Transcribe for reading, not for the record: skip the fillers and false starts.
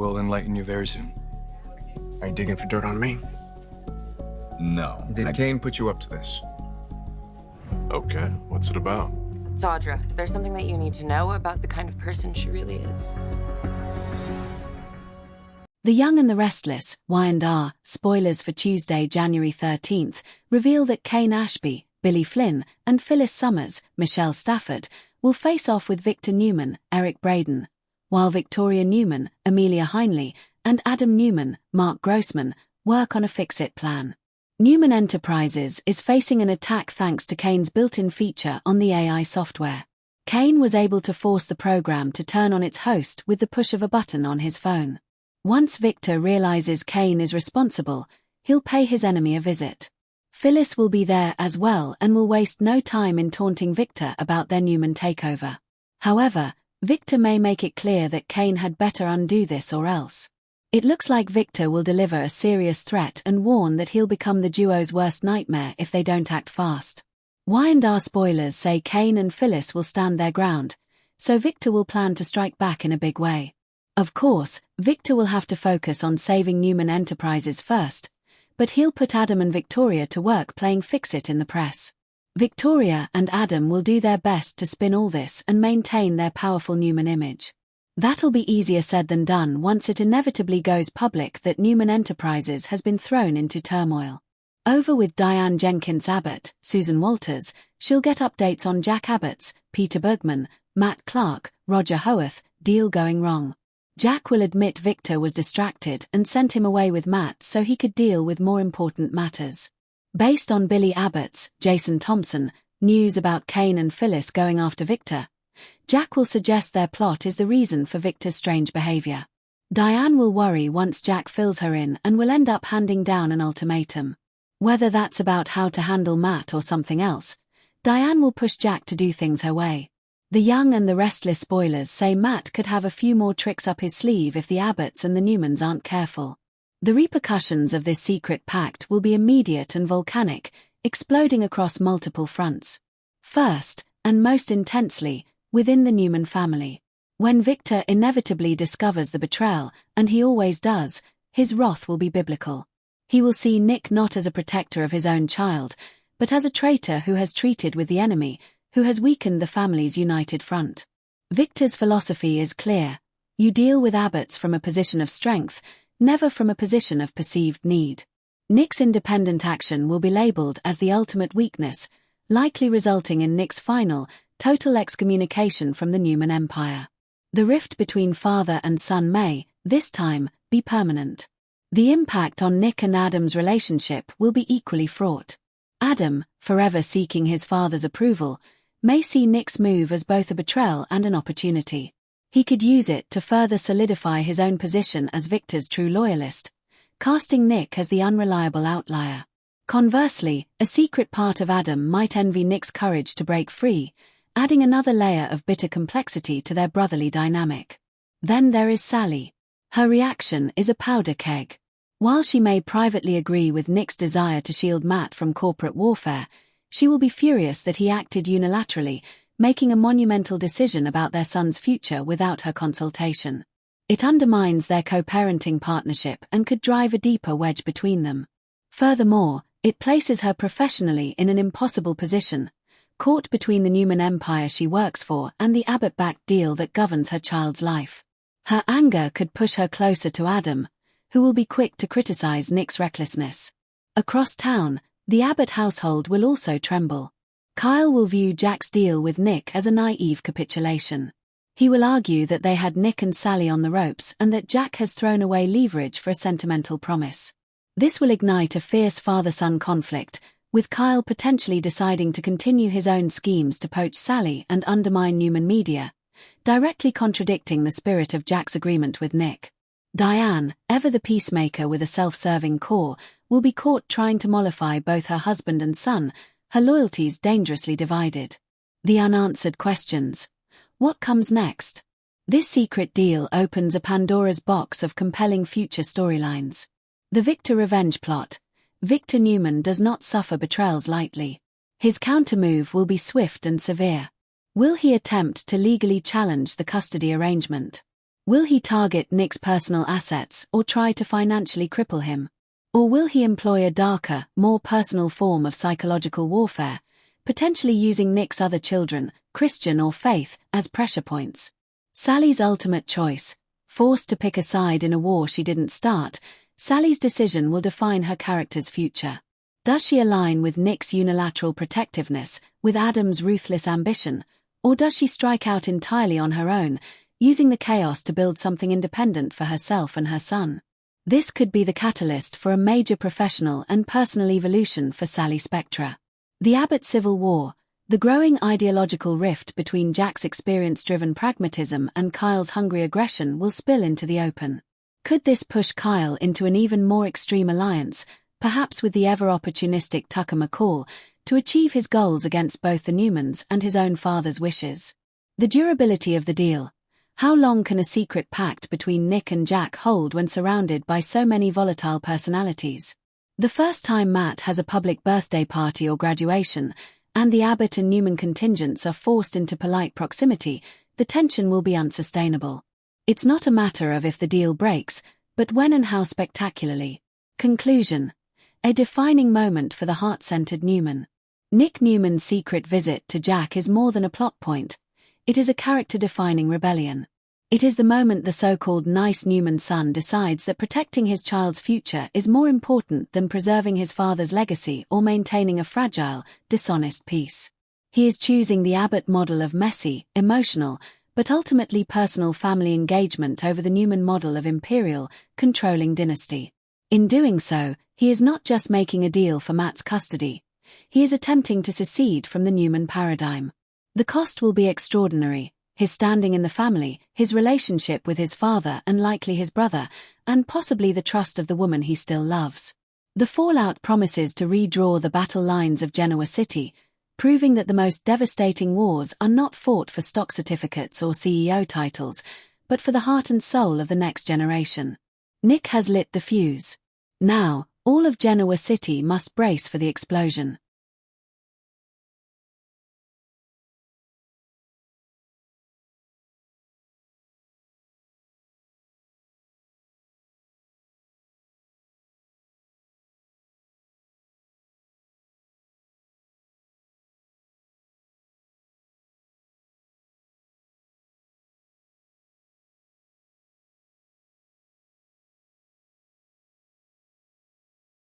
will enlighten you very soon. Are you digging for dirt on me? No. Did Kane put you up to this? Okay, what's it about? It's Audra. There's something that you need to know about the kind of person she really is. The Young and the Restless, Y&R, spoilers for Tuesday, January 13th, reveal that Kane Ashby, Billy Flynn, and Phyllis Summers, Michelle Stafford, will face off with Victor Newman, Eric Braeden, while Victoria Newman, Amelia Heinley, and Adam Newman, Mark Grossman, work on a fix-it plan. Newman Enterprises is facing an attack thanks to Kane's built-in feature on the AI software. Kane was able to force the program to turn on its host with the push of a button on his phone. Once Victor realizes Kane is responsible, he'll pay his enemy a visit. Phyllis will be there as well and will waste no time in taunting Victor about their Newman takeover. However, Victor may make it clear that Kane had better undo this or else. It looks like Victor will deliver a serious threat and warn that he'll become the duo's worst nightmare if they don't act fast. Y&R spoilers say Kane and Phyllis will stand their ground, so Victor will plan to strike back in a big way. Of course, Victor will have to focus on saving Newman Enterprises first, but he'll put Adam and Victoria to work playing fix-it in the press. Victoria and Adam will do their best to spin all this and maintain their powerful Newman image. That'll be easier said than done once it inevitably goes public that Newman Enterprises has been thrown into turmoil. Over with Diane Jenkins Abbott, Susan Walters, she'll get updates on Jack Abbott's, Peter Bergman, Matt Clark, Roger Howarth, deal going wrong. Jack will admit Victor was distracted and sent him away with Matt so he could deal with more important matters. Based on Billy Abbott's, Jason Thompson, news about Kane and Phyllis going after Victor, Jack will suggest their plot is the reason for Victor's strange behavior. Diane will worry once Jack fills her in and will end up handing down an ultimatum. Whether that's about how to handle Matt or something else, Diane will push Jack to do things her way. The Young and the Restless spoilers say Matt could have a few more tricks up his sleeve if the Abbotts and the Newmans aren't careful. The repercussions of this secret pact will be immediate and volcanic, exploding across multiple fronts. First, and most intensely, within the Newman family. When Victor inevitably discovers the betrayal, and he always does, his wrath will be biblical. He will see Nick not as a protector of his own child, but as a traitor who has treated with the enemy, who has weakened the family's united front. Victor's philosophy is clear. You deal with Abbotts from a position of strength, never from a position of perceived need. Nick's independent action will be labeled as the ultimate weakness, likely resulting in Nick's final, total excommunication from the Newman Empire. The rift between father and son may, this time, be permanent. The impact on Nick and Adam's relationship will be equally fraught. Adam, forever seeking his father's approval, may see Nick's move as both a betrayal and an opportunity. He could use it to further solidify his own position as Victor's true loyalist, casting Nick as the unreliable outlier. Conversely, a secret part of Adam might envy Nick's courage to break free, adding another layer of bitter complexity to their brotherly dynamic. Then there is Sally. Her reaction is a powder keg. While she may privately agree with Nick's desire to shield Matt from corporate warfare, she will be furious that he acted unilaterally, making a monumental decision about their son's future without her consultation. It undermines their co-parenting partnership and could drive a deeper wedge between them. Furthermore, it places her professionally in an impossible position, caught between the Newman empire she works for and the Abbott-backed deal that governs her child's life. Her anger could push her closer to Adam, who will be quick to criticize Nick's recklessness. Across town, the Abbott household will also tremble. Kyle will view Jack's deal with Nick as a naive capitulation. He will argue that they had Nick and Sally on the ropes and that Jack has thrown away leverage for a sentimental promise. This will ignite a fierce father-son conflict, with Kyle potentially deciding to continue his own schemes to poach Sally and undermine Newman Media, directly contradicting the spirit of Jack's agreement with Nick. Diane, ever the peacemaker with a self-serving core, will be caught trying to mollify both her husband and son, her loyalties dangerously divided. The unanswered questions. What comes next? This secret deal opens a Pandora's box of compelling future storylines. The Victor revenge plot. Victor Newman does not suffer betrayals lightly. His countermove will be swift and severe. Will he attempt to legally challenge the custody arrangement? Will he target Nick's personal assets or try to financially cripple him? Or will he employ a darker, more personal form of psychological warfare, potentially using Nick's other children, Christian or Faith, as pressure points? Sally's ultimate choice. Forced to pick a side in a war she didn't start, Sally's decision will define her character's future. Does she align with Nick's unilateral protectiveness, with Adam's ruthless ambition, or does she strike out entirely on her own, using the chaos to build something independent for herself and her son? This could be the catalyst for a major professional and personal evolution for Sally Spectra. The Abbott Civil War, the growing ideological rift between Jack's experience-driven pragmatism and Kyle's hungry aggression will spill into the open. Could this push Kyle into an even more extreme alliance, perhaps with the ever-opportunistic Tucker McCall, to achieve his goals against both the Newmans and his own father's wishes? The durability of the deal. How long can a secret pact between Nick and Jack hold when surrounded by so many volatile personalities? The first time Matt has a public birthday party or graduation, and the Abbott and Newman contingents are forced into polite proximity, the tension will be unsustainable. It's not a matter of if the deal breaks, but when and how spectacularly. Conclusion. A defining moment for the heart-centered Newman. Nick Newman's secret visit to Jack is more than a plot point. It is a character-defining rebellion. It is the moment the so-called nice Newman son decides that protecting his child's future is more important than preserving his father's legacy or maintaining a fragile, dishonest peace. He is choosing the Abbott model of messy, emotional, but ultimately personal family engagement over the Newman model of imperial, controlling dynasty. In doing so, he is not just making a deal for Matt's custody. He is attempting to secede from the Newman paradigm. The cost will be extraordinary: his standing in the family, his relationship with his father and likely his brother, and possibly the trust of the woman he still loves. The fallout promises to redraw the battle lines of Genoa City, proving that the most devastating wars are not fought for stock certificates or CEO titles, but for the heart and soul of the next generation. Nick has lit the fuse. Now, all of Genoa City must brace for the explosion.